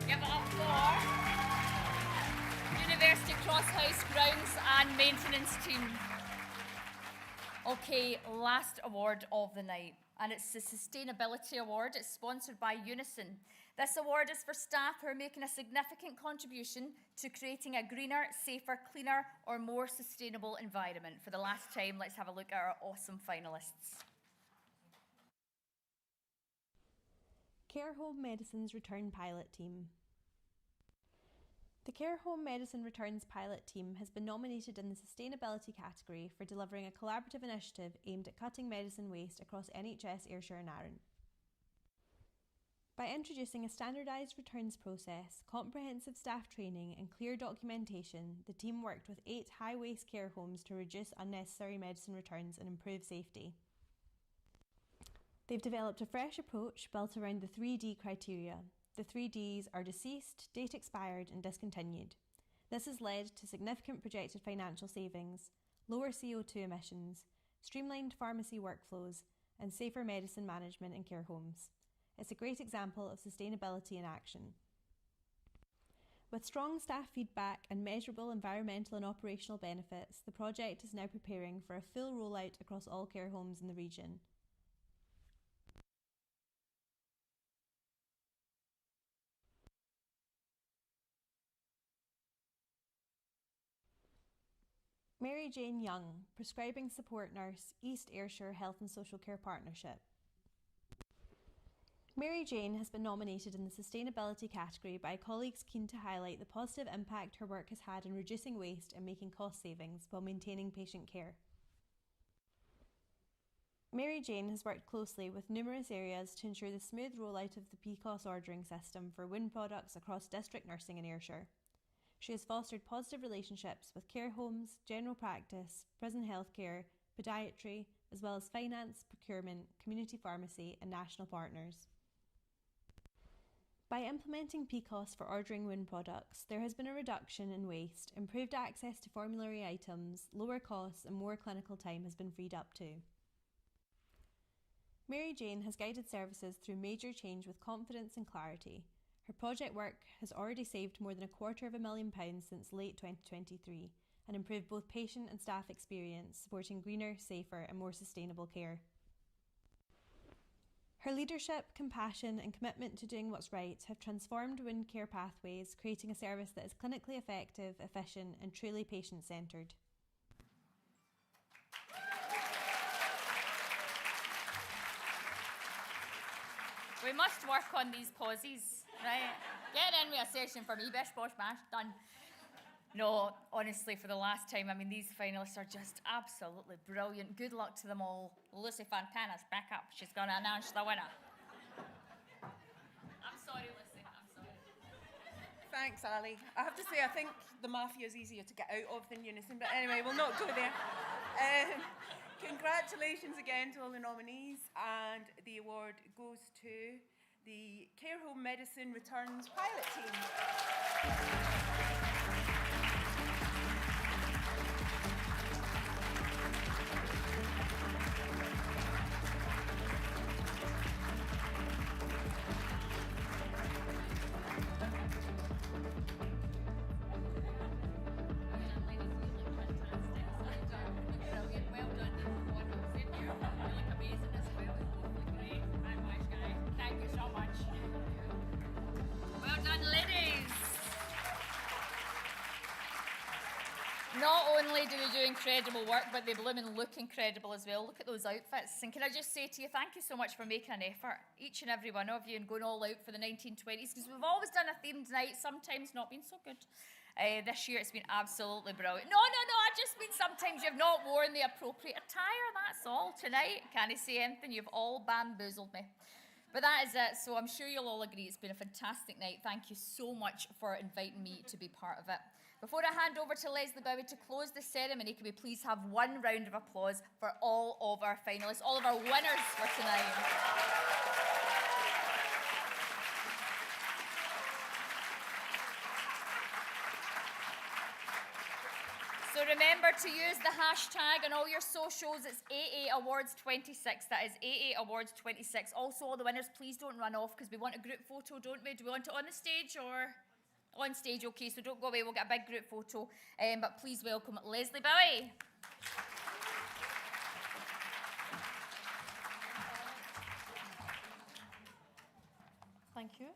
Speaker 3: Give it up for University Cross House Grounds and Maintenance Team. Okay, last award of the night, and it's the Sustainability Award. It's sponsored by Unison. This award is for staff who are making a significant contribution to creating a greener, safer, cleaner, or more sustainable environment. For the last time, let's have a look at our awesome finalists.
Speaker 9: Care Home Medicine's Return Pilot Team. The Care Home Medicine Returns Pilot Team has been nominated in the Sustainability category for delivering a collaborative initiative aimed at cutting medicine waste across NHS Ayrshire and Arran. By introducing a standardised returns process, comprehensive staff training and clear documentation, the team worked with 8 high-waste care homes to reduce unnecessary medicine returns and improve safety. They've developed a fresh approach built around the 3D criteria. The 3Ds are deceased, date expired and discontinued. This has led to significant projected financial savings, lower CO2 emissions, streamlined pharmacy workflows and safer medicine management in care homes. It's a great example of sustainability in action. With strong staff feedback and measurable environmental and operational benefits, the project is now preparing for a full rollout across all care homes in the region. Mary Jane Young, Prescribing Support Nurse, East Ayrshire Health and Social Care Partnership. Mary Jane has been nominated in the sustainability category by colleagues keen to highlight the positive impact her work has had in reducing waste and making cost savings while maintaining patient care. Mary Jane has worked closely with numerous areas to ensure the smooth rollout of the PCOS ordering system for WIN products across district nursing in Ayrshire. She has fostered positive relationships with care homes, general practice, prison healthcare, podiatry, as well as finance, procurement, community pharmacy and national partners. By implementing PCOS for ordering WIN products, there has been a reduction in waste, improved access to formulary items, lower costs and more clinical time has been freed up too. Mary Jane has guided services through major change with confidence and clarity. Her project work has already saved more than £250,000 since late 2023 and improved both patient and staff experience, supporting greener, safer and more sustainable care. Her leadership, compassion and commitment to doing what's right have transformed WIN care pathways, creating a service that is clinically effective, efficient and truly patient-centred.
Speaker 3: We must work on these pauses, right? Get in with a session for me, bish, bosh, bash, done. No, honestly, for the last time, I mean, these finalists are just absolutely brilliant. Good luck to them all. Lucy Fontana's back up. She's going to announce the winner. I'm sorry, Lucy, I'm sorry.
Speaker 12: Thanks, Ali. I have to say, I think the mafia is easier to get out of than Unison, but anyway, we'll not go there. Congratulations again to all the nominees, and the award goes to the Care Home Medicine Returns Pilot Team.
Speaker 3: Not only do they do incredible work, but they bloom and look incredible as well. Look at those outfits. And can I just say to you, thank you so much for making an effort, each and every one of you, and going all out for the 1920s, because we've always done a themed night, sometimes not been so good. This year it's been absolutely brilliant. No, I just mean sometimes you've not worn the appropriate attire, that's all. Tonight, can't say anything, you've all bamboozled me. But that is it, so I'm sure you'll all agree it's been a fantastic night. Thank you so much for inviting me to be part of it. Before I hand over to Leslie Bowie to close the ceremony, can we please have one round of applause for all of our finalists, all of our winners for tonight. So remember to use the hashtag on all your socials. It's AA Awards 26. That is AA Awards 26. Also, all the winners, please don't run off because we want a group photo, don't we? Do we want it on the stage or on stage? Okay, so don't go away. We'll get a big group photo. But please welcome Leslie Bowie.
Speaker 7: Thank you.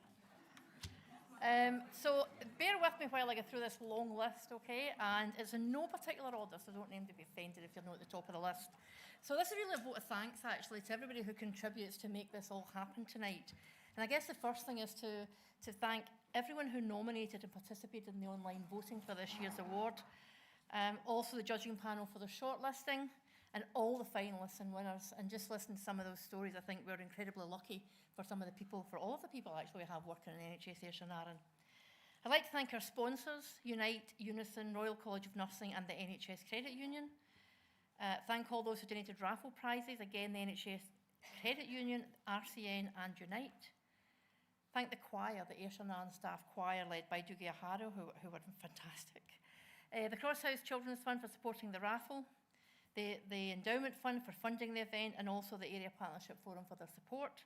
Speaker 7: So bear with me while I go through this long list, okay? And it's in no particular order, so don't aim to be offended if you're not at the top of the list. So this is really a vote of thanks, actually, to everybody who contributes to make this all happen tonight. And I guess the first thing is to thank everyone who nominated and participated in the online voting for this year's award. Also the judging panel for the shortlisting, and all the finalists and winners. And just listening to some of those stories, I think we're incredibly lucky for some of the people, for all of the people actually we have working in NHS Ayrshire and Arran. I'd like to thank our sponsors, Unite, Unison, Royal College of Nursing and the NHS Credit Union. Thank all those who donated raffle prizes. Again, the NHS Credit Union, RCN and Unite. Thank the choir, the Ayrshire and Arran staff choir led by Dougie O'Hara, who were fantastic. The Crosshouse Children's Fund for supporting the raffle. The Endowment Fund for funding the event, and also the Area Partnership Forum for their support.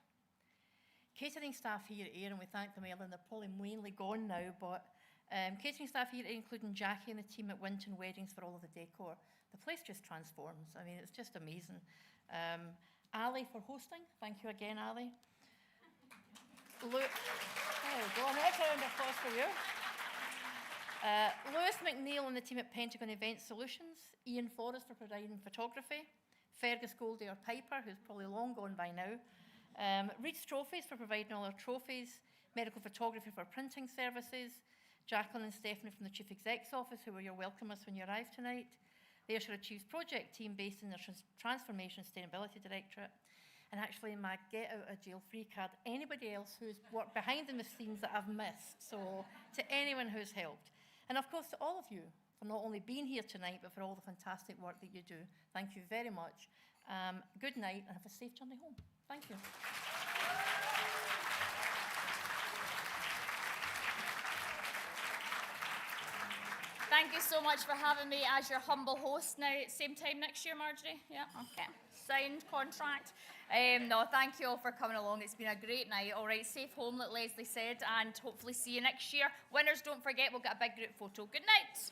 Speaker 7: Catering staff here at Ayr, and we thank them earlier, and they're probably mainly gone now, but catering staff here, including Jackie and the team at Winton Weddings for all of the decor. The place just transforms. I mean, it's just amazing. Ali for hosting. Thank you again, Ali. There we go. Next round of applause for you. Lewis McNeil and the team at Pentagon Event Solutions. Ian Forrest for providing photography. Fergus Goldie or Piper, who's probably long gone by now. Reed's Trophies for providing all our trophies. Medical photography for printing services. Jacqueline and Stephanie from the Chief Exec's office, who were your welcome us when you arrived tonight. The Ayrshire Achieves project team based in the Transformation Sustainability Directorate. And actually my get out of jail free card, anybody else who's worked behind the scenes that I've missed. So to anyone who's helped. And of course to all of you for not only being here tonight, but for all the fantastic work that you do. Thank you very much. Good night and have a safe journey home. Thank you.
Speaker 3: Thank you so much for having me as your humble host. Now, same time next year, Marjorie? Yeah, okay. Signed contract. No, thank you all for coming along. It's been a great night. All right, safe home, like Leslie said, and hopefully see you next year. Winners, don't forget, we'll get a big group photo. Good night.